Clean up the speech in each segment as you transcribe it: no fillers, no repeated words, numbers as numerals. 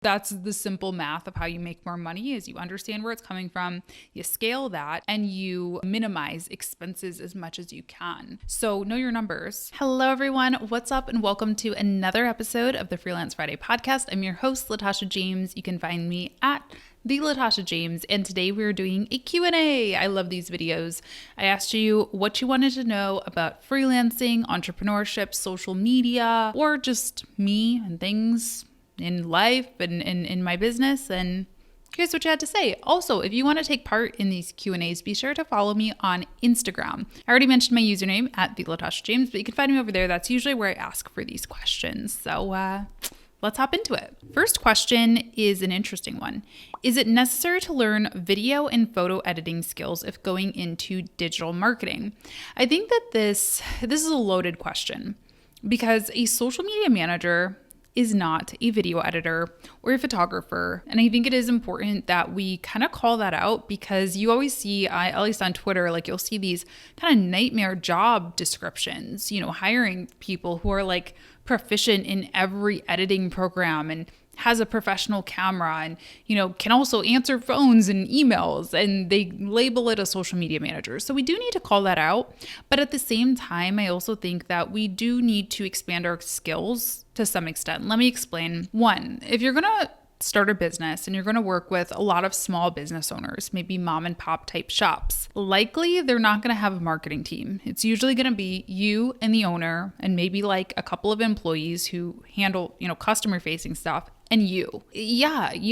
That's the simple math of how you make more money is you understand where it's coming from, you scale that, and you minimize expenses as much as you can. So know your numbers. Hello, everyone. What's up? And welcome to another episode of the Freelance Friday podcast. I'm your host, Latasha James. You can find me at the Latasha James, and today we're doing a Q&A. I love these videos. I asked you what you wanted to know about freelancing, entrepreneurship, social media, or just me and things in life and in my business, and here's what you had to say. Also, if you want to take part in these Q&As, be sure to follow me on Instagram. I already mentioned my username at the Latasha James, but you can find me over there. That's usually where I ask for these questions. So let's hop into it. First question is an interesting one. Is it necessary to learn video and photo editing skills if going into digital marketing? I think that this is a loaded question because a social media manager is not a video editor or a photographer. And I think it is important that we kind of call that out because you always see, at least on Twitter, like you'll see these kind of nightmare job descriptions, hiring people who are like proficient in every editing program and has a professional camera and, can also answer phones and emails, and they label it a social media manager. So we do need to call that out. But at the same time, I also think that we do need to expand our skills to some extent. Let me explain. One, if you're going to start a business and you're going to work with a lot of small business owners, maybe mom and pop type shops, likely they're not going to have a marketing team. It's usually going to be you and the owner and maybe like a couple of employees who handle, customer facing stuff. And you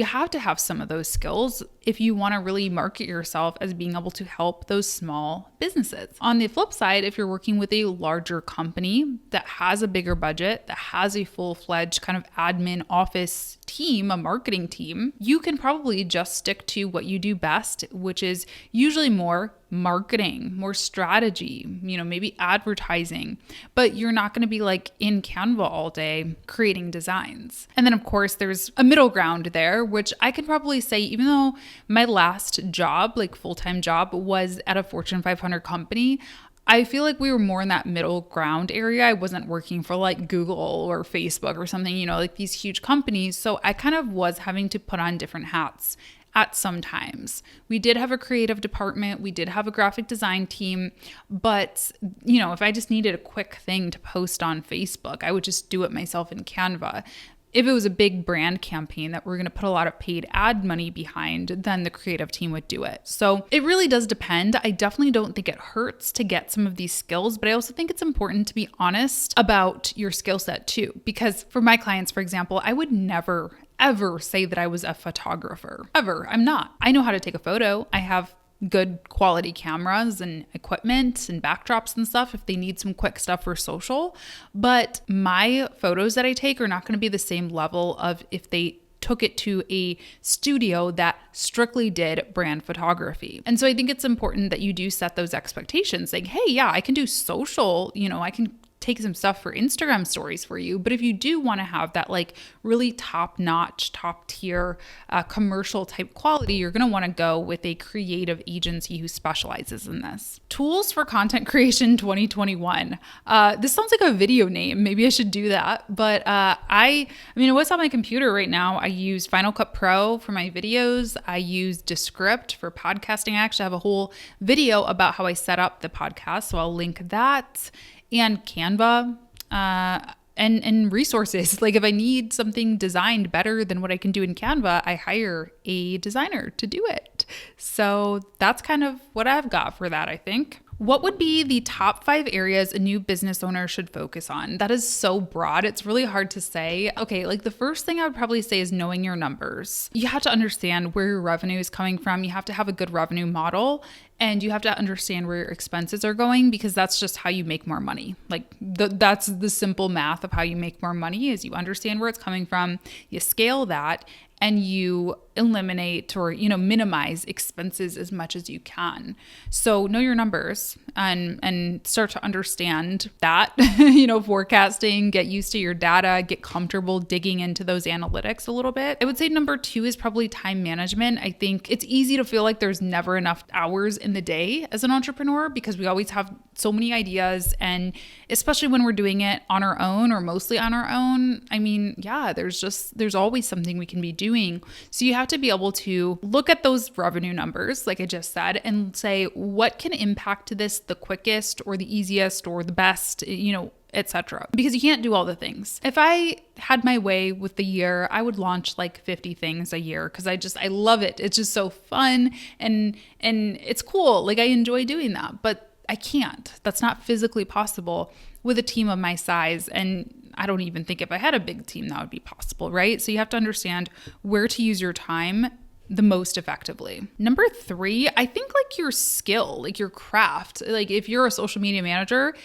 have to have some of those skills if you want to really market yourself as being able to help those small businesses. On the flip side, if you're working with a larger company that has a bigger budget, that has a full-fledged kind of admin office team, a marketing team, you can probably just stick to what you do best, which is usually more marketing, more strategy, maybe advertising, but you're not going to be like in Canva all day creating designs. And then of course there's a middle ground there, which I could probably say, even though my last job, like full-time job, was at a Fortune 500 company, I feel like we were more in that middle ground area. I wasn't working for like Google or Facebook or something, like these huge companies. So I kind of was having to put on different hats at some times. We did have a creative department. We did have a graphic design team. But, if I just needed a quick thing to post on Facebook, I would just do it myself in Canva. If it was a big brand campaign that we're going to put a lot of paid ad money behind, then the creative team would do it. So it really does depend. I definitely don't think it hurts to get some of these skills, but I also think it's important to be honest about your skill set too. Because for my clients, for example, I would never ever say that I was a photographer. Ever. I'm not. I know how to take a photo. I have good quality cameras and equipment and backdrops and stuff if they need some quick stuff for social. But my photos that I take are not going to be the same level of if they took it to a studio that strictly did brand photography. And so I think it's important that you do set those expectations, like, hey, yeah, I can do social, I can take some stuff for Instagram stories for you. But if you do want to have that like really top-notch, top-tier commercial type quality, you're going to want to go with a creative agency who specializes in this. Tools for content creation 2021. This sounds like a video name. Maybe I should do that. But what's on my computer right now? I use Final Cut Pro for my videos. I use Descript for podcasting. I actually have a whole video about how I set up the podcast, so I'll link that. And Canva, and resources. Like if I need something designed better than what I can do in Canva, I hire a designer to do it. So that's kind of what I've got for that, I think. What would be the top 5 areas a new business owner should focus on? That is so broad. It's really hard to say. Okay, like the first thing I would probably say is knowing your numbers. You have to understand where your revenue is coming from. You have to have a good revenue model, and you have to understand where your expenses are going, because that's just how you make more money. Like that's the simple math of how you make more money is you understand where it's coming from, you scale that, and you eliminate or, minimize expenses as much as you can. So know your numbers and start to understand that, forecasting, get used to your data, get comfortable digging into those analytics a little bit. I would say number 2 is probably time management. I think it's easy to feel like there's never enough hours in the day as an entrepreneur because we always have so many ideas, and especially when we're doing it on our own or mostly on our own, there's always something we can be doing. So you have to be able to look at those revenue numbers, like I just said, and say, what can impact this the quickest or the easiest or the best, etc. Because you can't do all the things. If I had my way with the year, I would launch like 50 things a year because I love it. It's just so fun and it's cool. Like I enjoy doing that, but I can't. That's not physically possible with a team of my size. And I don't even think if I had a big team that would be possible, right? So you have to understand where to use your time the most effectively. Number 3, I think like your skill, like your craft, like if you're a social media manager,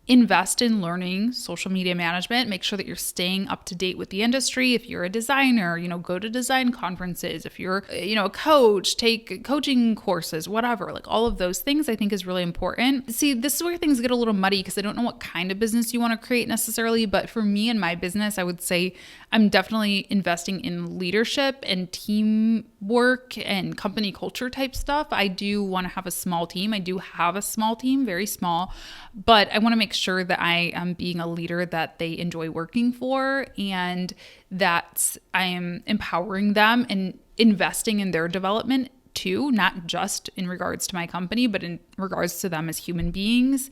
invest in learning social media management. Make sure that you're staying up to date with the industry. If you're a designer, go to design conferences. If you're, a coach, take coaching courses, whatever. Like all of those things I think is really important. See, this is where things get a little muddy because I don't know what kind of business you want to create necessarily. But for me and my business, I would say I'm definitely investing in leadership and teamwork and company culture type stuff. I do want to have a small team. I do have a small team, very small, but I want to make sure that I am being a leader that they enjoy working for and that I am empowering them and investing in their development too, not just in regards to my company, but in regards to them as human beings.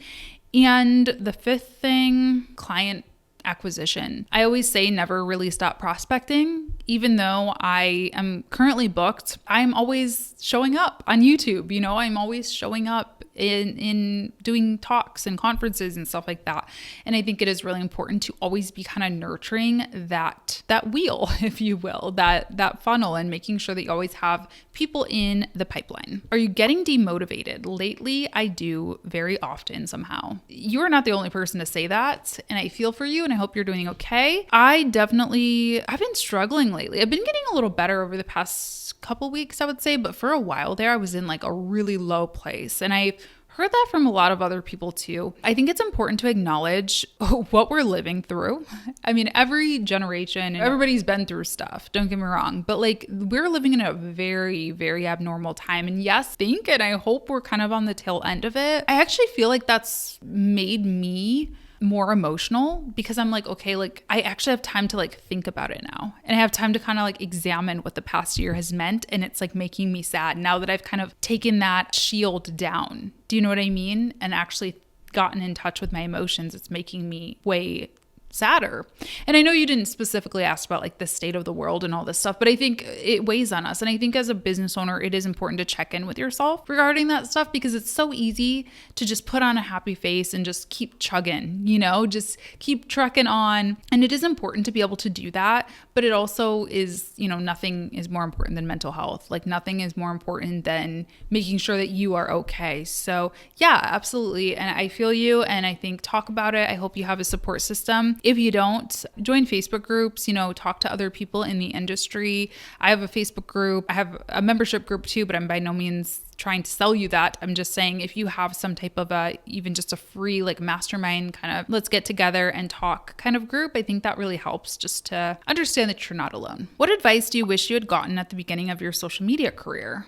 And the 5th thing, client acquisition. I always say never really stop prospecting. Even though I am currently booked, I'm always showing up on YouTube. I'm always showing up in doing talks and conferences and stuff like that. And I think it is really important to always be kind of nurturing that wheel, if you will, that funnel, and making sure that you always have people in the pipeline. Are you getting demotivated? Lately, I do very often somehow. You are not the only person to say that, and I feel for you and I hope you're doing okay. I've been struggling lately. I've been getting a little better over the past couple weeks, I would say, but for a while there, I was in like a really low place. And I heard that from a lot of other people too. I think it's important to acknowledge what we're living through. I mean, every generation, everybody's been through stuff, don't get me wrong, but like we're living in a very, very abnormal time. And yes, and I hope we're kind of on the tail end of it. I actually feel like that's made me more emotional because I'm like, okay, like I actually have time to like think about it now. And I have time to kind of like examine what the past year has meant. And it's like making me sad now that I've kind of taken that shield down. Do you know what I mean? And actually gotten in touch with my emotions. It's making me way sadder. And I know you didn't specifically ask about like the state of the world and all this stuff, but I think it weighs on us. And I think as a business owner, it is important to check in with yourself regarding that stuff because it's so easy to just put on a happy face and just keep chugging, just keep trucking on. And it is important to be able to do that, but it also is, nothing is more important than mental health. Like nothing is more important than making sure that you are okay. So yeah, absolutely. And I feel you. And I think talk about it. I hope you have a support system. If you don't, join Facebook groups, talk to other people in the industry. I have a Facebook group. I have a membership group too, but I'm by no means trying to sell you that. I'm just saying if you have some type of even just a free like mastermind kind of let's get together and talk kind of group, I think that really helps just to understand that you're not alone. What advice do you wish you had gotten at the beginning of your social media career?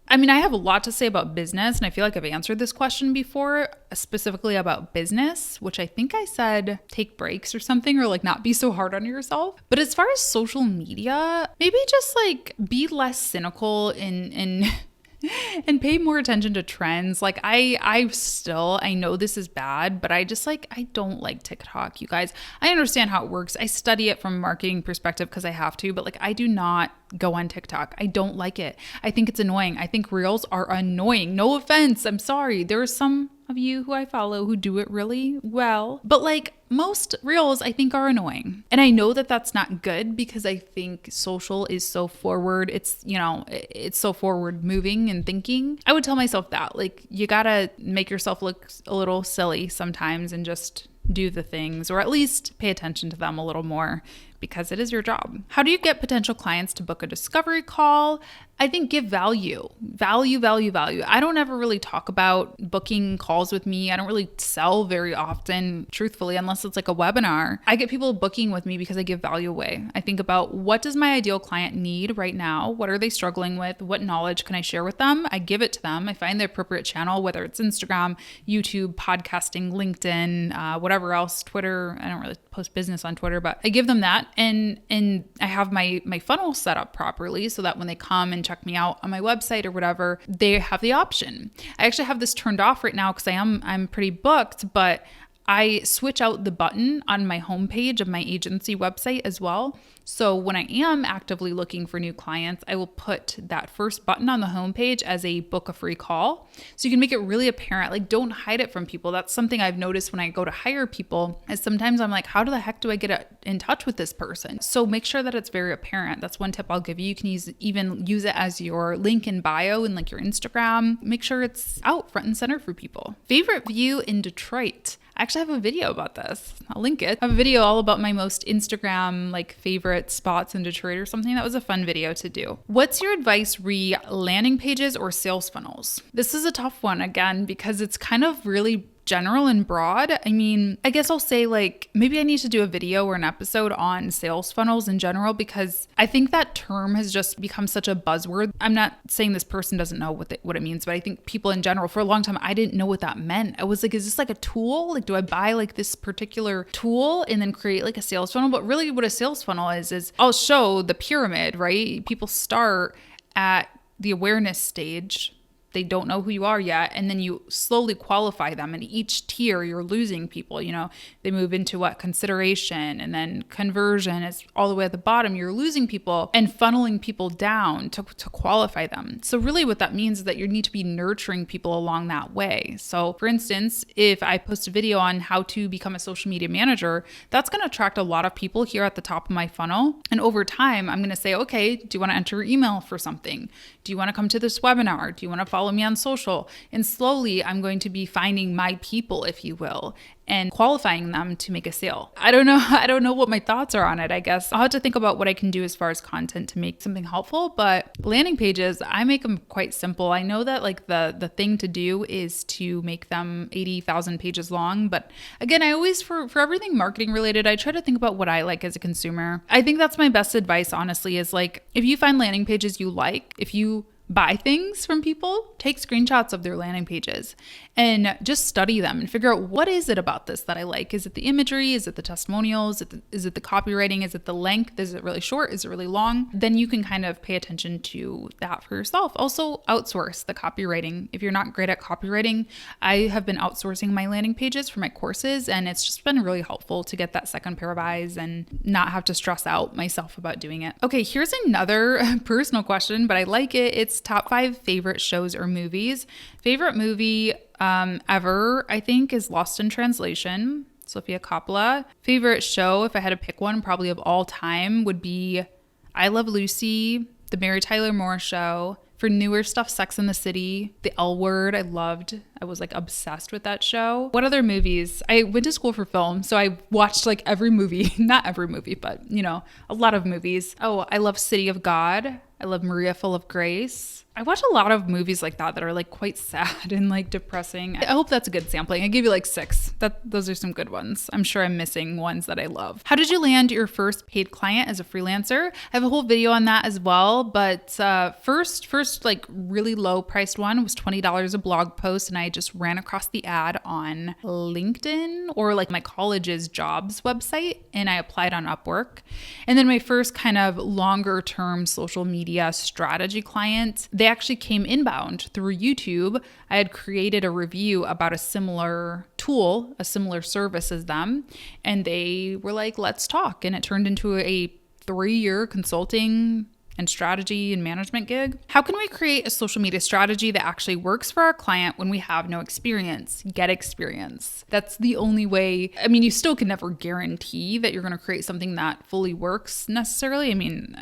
I have a lot to say about business, and I feel like I've answered this question before, specifically about business, which I think I said take breaks or something, or like not be so hard on yourself. But as far as social media, maybe just like be less cynical in and pay more attention to trends. Like I know this is bad, but I don't like TikTok, you guys. I understand how it works. I study it from a marketing perspective because I have to, but like I do not go on TikTok. I don't like it. I think it's annoying. I think reels are annoying. No offense. I'm sorry. There are some of you who I follow who do it really well, but like most reels I think are annoying. And I know that that's not good because I think social is so forward. It's so forward moving and thinking. I would tell myself that like you gotta make yourself look a little silly sometimes and just do the things, or at least pay attention to them a little more, because it is your job. How do you get potential clients to book a discovery call? I think give value. I don't ever really talk about booking calls with me. I don't really sell very often, truthfully, unless it's like a webinar. I get people booking with me because I give value away. I think about, what does my ideal client need right now? What are they struggling with? What knowledge can I share with them? I give it to them. I find the appropriate channel, whether it's Instagram, YouTube, podcasting, LinkedIn, whatever else, Twitter. I don't really post business on Twitter, but I give them that. And I have my funnel set up properly so that when they come and check me out on my website or whatever, they have the option. I actually have this turned off right now because I'm pretty booked, but I switch out the button on my homepage of my agency website as well. So when I am actively looking for new clients, I will put that first button on the homepage as a book a free call. So you can make it really apparent. Like, don't hide it from people. That's something I've noticed when I go to hire people, is sometimes I'm like, how the heck do I get in touch with this person? So make sure that it's very apparent. That's one tip I'll give you. You can even use it as your link in bio in like your Instagram. Make sure it's out front and center for people. Favorite view in Detroit. I actually have a video about this. I'll link it. I have a video all about my most Instagram like favorite spots in Detroit or something. That was a fun video to do. What's your advice re landing pages or sales funnels? This is a tough one again, because it's kind of really general and broad. I mean, I guess I'll say like, maybe I need to do a video or an episode on sales funnels in general, because I think that term has just become such a buzzword. I'm not saying this person doesn't know what it means, but I think people in general, for a long time, I didn't know what that meant. I was like, is this like a tool? Like, do I buy like this particular tool and then create like a sales funnel? But really what a sales funnel is I'll show the pyramid, right? People start at the awareness stage. They don't know who you are yet. And then you slowly qualify them. And each tier, you're losing people. You know, they move into what? Consideration, and then conversion is all the way at the bottom. You're losing people and funneling people down to qualify them. So really what that means is that you need to be nurturing people along that way. So for instance, if I post a video on how to become a social media manager, that's going to attract a lot of people here at the top of my funnel. And over time, I'm going to say, okay, do you want to enter your email for something? Do you want to come to this webinar? Do you want to follow me on social? And slowly I'm going to be finding my people, if you will, and qualifying them to make a sale. I don't know what my thoughts are on it. I guess I'll have to think about what I can do as far as content to make something helpful. But landing pages, I make them quite simple. I know that like the thing to do is to make them 80,000 pages long. But again, I always, for everything marketing related, I try to think about what I like as a consumer. I think that's my best advice, honestly, is like, if you find landing pages you like, if you buy things from people, take screenshots of their landing pages and just study them and figure out, what is it about this that I like? Is it the imagery? Is it the testimonials? Is it the copywriting? Is it the length? Is it really short? Is it really long? Then you can kind of pay attention to that for yourself. Also, outsource the copywriting. If you're not great at copywriting, I have been outsourcing my landing pages for my courses, and it's just been really helpful to get that second pair of eyes and not have to stress out myself about doing it. Okay, here's another personal question, but I like it. It's top 5 favorite shows or movies. Favorite movie ever, I think, is Lost in Translation, Sofia Coppola. Favorite show, if I had to pick one, probably of all time, would be I Love Lucy, The Mary Tyler Moore Show. For newer stuff, Sex and the City, The L Word, I loved. I was like obsessed with that show. What other movies? I went to school for film, so I watched like every movie, not every movie, but you know, a lot of movies. Oh, I love City of God. I love Maria Full of Grace. I watch a lot of movies like that are like quite sad and like depressing. I hope that's a good sampling. I gave you like 6. Those are some good ones. I'm sure I'm missing ones that I love. How did you land your first paid client as a freelancer? I have a whole video on that as well. But first like really low priced one was $20 a blog post, and I just ran across the ad on LinkedIn or like my college's jobs website, and I applied on Upwork. And then my first kind of longer term social media strategy client, they actually came inbound through YouTube. I had created a review about a similar tool, a similar service as them, and they were like, let's talk. And it turned into a 3-year consulting and strategy and management gig. How can we create a social media strategy that actually works for our client when we have no experience? Get experience. That's the only way. I mean, you still can never guarantee that you're going to create something that fully works necessarily. I mean,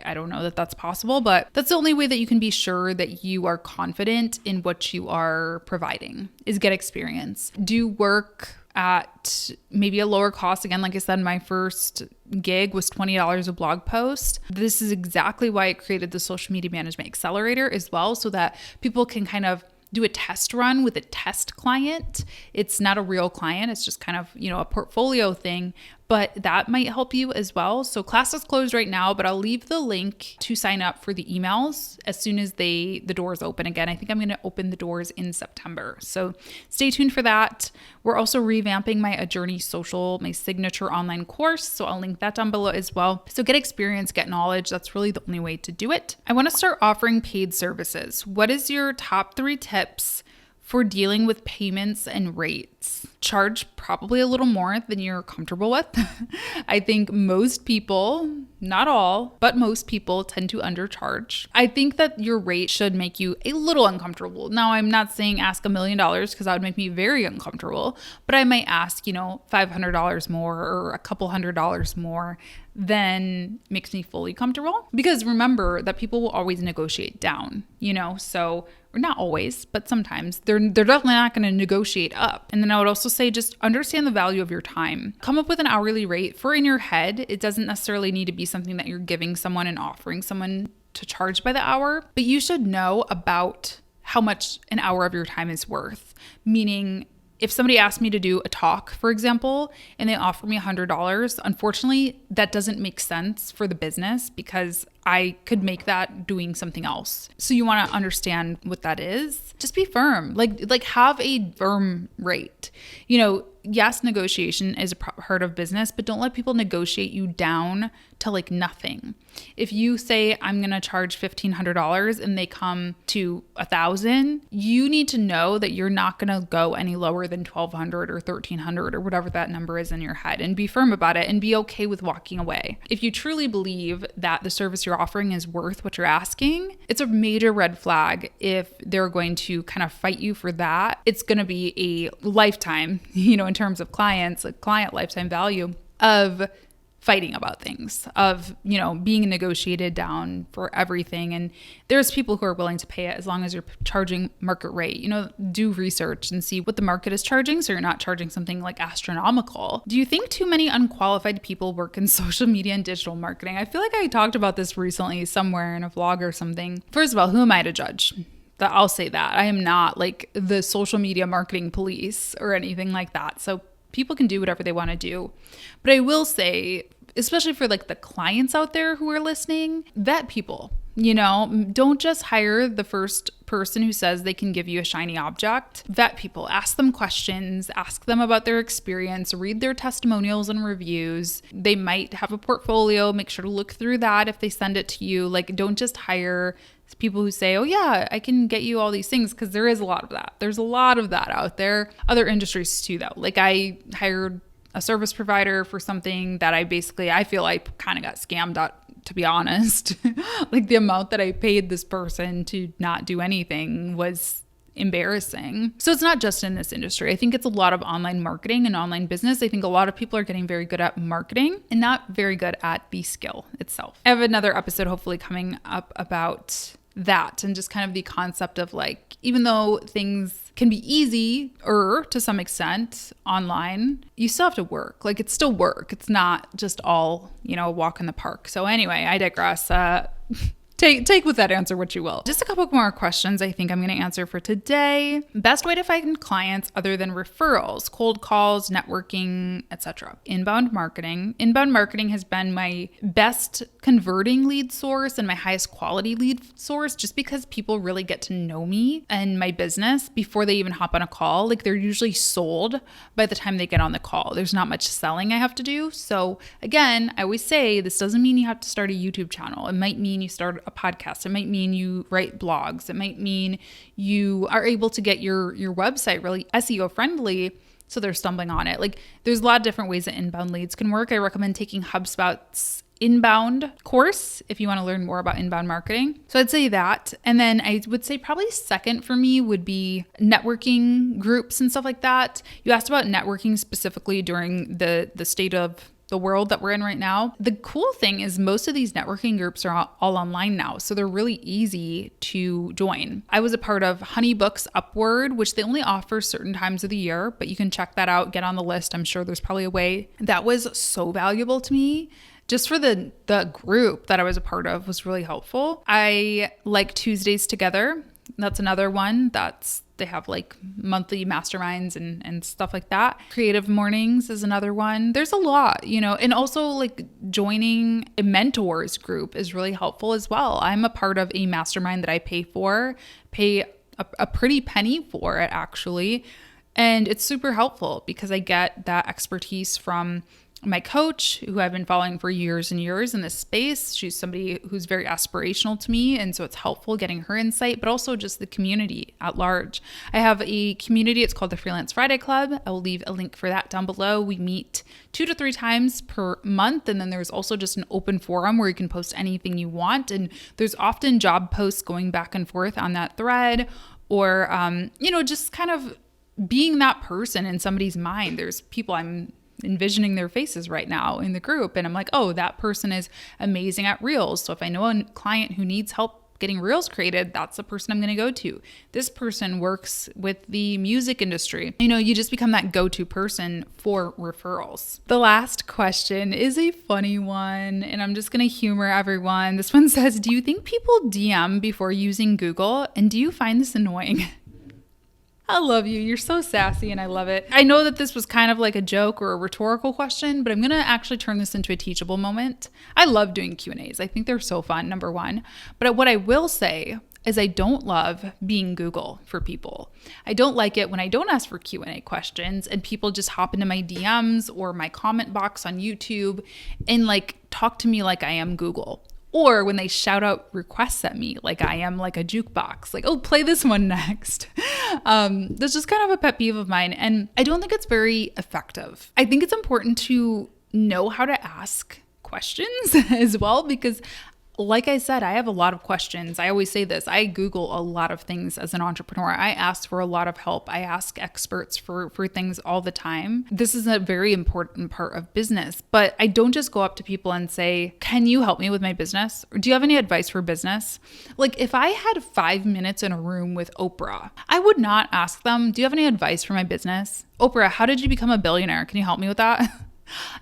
I don't know that that's possible, but that's the only way that you can be sure that you are confident in what you are providing, is get experience. Do work at maybe a lower cost. Again, like I said, my first gig was $20 a blog post. This is exactly why I created the social media management accelerator as well, so that people can kind of do a test run with a test client. It's not a real client. It's just kind of, a portfolio thing, but that might help you as well. So class is closed right now, but I'll leave the link to sign up for the emails as soon as the doors open again. I think I'm going to open the doors in September. So stay tuned for that. We're also revamping my A Journey Social, my signature online course. So I'll link that down below as well. So get experience, get knowledge. That's really the only way to do it. I want to start offering paid services. What is your top 3 tips for dealing with payments and rates? Charge probably a little more than you're comfortable with. I think most people, not all, but most people tend to undercharge. I think that your rate should make you a little uncomfortable. Now, I'm not saying ask $1 million because that would make me very uncomfortable, but I might ask, $500 more or a couple $100 more than makes me fully comfortable. Because remember that people will always negotiate down, so, or not always, but sometimes they're definitely not going to negotiate up. And then I would also say just understand the value of your time. Come up with an hourly rate for in your head. It doesn't necessarily need to be something that you're giving someone and offering someone to charge by the hour, but you should know about how much an hour of your time is worth. Meaning, if somebody asked me to do a talk, for example, and they offer me $100, unfortunately, that doesn't make sense for the business because I could make that doing something else. So you want to understand what that is. Just be firm. Like have a firm rate. Yes, negotiation is a part of business, but don't let people negotiate you down to like nothing. If you say I'm going to charge $1,500 and they come to $1,000, you need to know that you're not going to go any lower than $1,200 or $1,300 or whatever that number is in your head, and be firm about it and be okay with walking away. If you truly believe that the service you're offering is worth what you're asking, it's a major red flag if they're going to kind of fight you for that. It's going to be a lifetime, in terms of clients, a client lifetime value of fighting about things, of, being negotiated down for everything. And there's people who are willing to pay it as long as you're charging market rate. Do research and see what the market is charging so you're not charging something like astronomical. Do you think too many unqualified people work in social media and digital marketing? I feel like I talked about this recently somewhere in a vlog or something. First of all, who am I to judge? I'll say that. I am not like the social media marketing police or anything like that. So people can do whatever they want to do. But I will say, especially for like the clients out there who are listening, vet people. Don't just hire the first person who says they can give you a shiny object. Vet people, ask them questions, ask them about their experience, read their testimonials and reviews. They might have a portfolio, make sure to look through that if they send it to you. Like, don't just hire people who say, oh yeah, I can get you all these things, because there is a lot of that. There's a lot of that out there. Other industries too, though. Like, I hired a service provider for something that I feel I kind of got scammed out, to be honest. Like, the amount that I paid this person to not do anything was embarrassing. So it's not just in this industry. I think it's a lot of online marketing and online business. I think a lot of people are getting very good at marketing and not very good at the skill itself. I have another episode hopefully coming up about that, and just kind of the concept of like, even though things can be easy or to some extent online, you still have to work. Like, it's still work. It's not just all, a walk in the park. So anyway, I digress. Take with that answer what you will. Just a couple more questions I think I'm going to answer for today. Best way to find clients other than referrals, cold calls, networking, etc. Inbound marketing. Inbound marketing has been my best converting lead source and my highest quality lead source, just because people really get to know me and my business before they even hop on a call. Like, they're usually sold by the time they get on the call. There's not much selling I have to do. So again, I always say this doesn't mean you have to start a YouTube channel. It might mean you start a podcast. It might mean you write blogs. It might mean you are able to get your website really SEO friendly, so they're stumbling on it. Like, there's a lot of different ways that inbound leads can work. I recommend taking HubSpot's inbound course if you want to learn more about inbound marketing. So I'd say that. And then I would say probably second for me would be networking groups and stuff like that. You asked about networking specifically during the state of the world that we're in right now. The cool thing is most of these networking groups are all online now, so they're really easy to join. I was a part of Honeybook's Upward, which they only offer certain times of the year, but you can check that out, get on the list. I'm sure there's probably a way. That was so valuable to me. Just for the group that I was a part of was really helpful. I like Tuesdays Together. That's another one they have like monthly masterminds and stuff like that. Creative Mornings is another one. There's a lot, and also like joining a mentors group is really helpful as well. I'm a part of a mastermind that I pay a pretty penny for it actually. And it's super helpful because I get that expertise from my coach, who I've been following for years and years in this space. She's somebody who's very aspirational to me. And so it's helpful getting her insight, but also just the community at large. I have a community. It's called the Freelance Friday Club. I will leave a link for that down below. We meet 2 to 3 times per month. And then there's also just an open forum where you can post anything you want. And there's often job posts going back and forth on that thread, or, just kind of being that person in somebody's mind. There's people I'm envisioning their faces right now in the group. And I'm like, oh, that person is amazing at Reels. So if I know a client who needs help getting Reels created, that's the person I'm going to go to. This person works with the music industry. You just become that go-to person for referrals. The last question is a funny one, and I'm just going to humor everyone. This one says, do you think people DM before using Google? And do you find this annoying? I love you. You're so sassy and I love it. I know that this was kind of like a joke or a rhetorical question, but I'm going to actually turn this into a teachable moment. I love doing Q&As. I think they're so fun, number one. But what I will say is I don't love being Google for people. I don't like it when I don't ask for Q&A questions and people just hop into my DMs or my comment box on YouTube and like talk to me like I am Google. Or when they shout out requests at me, like I am like a jukebox, like, oh, play this one next. That's just kind of a pet peeve of mine. And I don't think it's very effective. I think it's important to know how to ask questions as well, because like I said, I have a lot of questions. I always say this, I Google a lot of things as an entrepreneur. I ask for a lot of help. I ask experts for things all the time. This is a very important part of business, but I don't just go up to people and say, can you help me with my business? Or do you have any advice for business? Like if I had 5 minutes in a room with Oprah, I would not ask them, do you have any advice for my business? Oprah, how did you become a billionaire? Can you help me with that?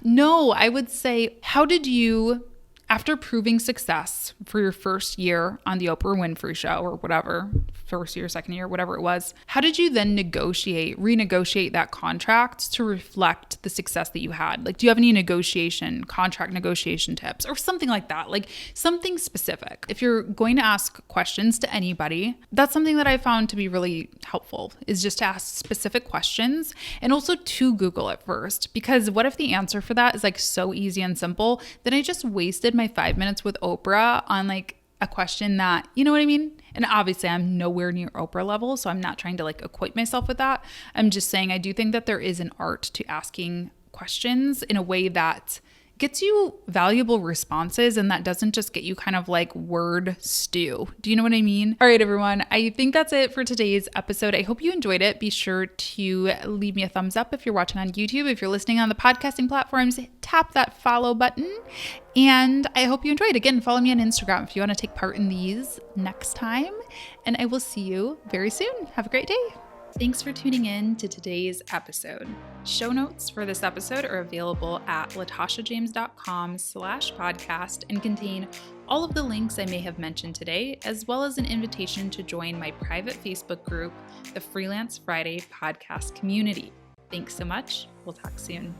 No, I would say, how did you, after proving success for your first year on the Oprah Winfrey Show or whatever, first year, second year, whatever it was, how did you then renegotiate that contract to reflect the success that you had? Like, do you have any contract negotiation tips or something like that? Like something specific. If you're going to ask questions to anybody, that's something that I found to be really helpful, is just to ask specific questions and also to Google it first. Because what if the answer for that is like so easy and simple, then I just wasted my 5 minutes with Oprah on like a question that, you know what I mean? And obviously I'm nowhere near Oprah level, so I'm not trying to like equate myself with that. I'm just saying I do think that there is an art to asking questions in a way that gets you valuable responses and that doesn't just get you kind of like word stew. Do you know what I mean? All right, everyone. I think that's it for today's episode. I hope you enjoyed it. Be sure to leave me a thumbs up if you're watching on YouTube. If you're listening on the podcasting platforms, tap that follow button. And I hope you enjoyed. Again, follow me on Instagram if you want to take part in these next time. And I will see you very soon. Have a great day. Thanks for tuning in to today's episode. Show notes for this episode are available at latashajames.com/podcast and contain all of the links I may have mentioned today, as well as an invitation to join my private Facebook group, the Freelance Friday Podcast Community. Thanks so much. We'll talk soon.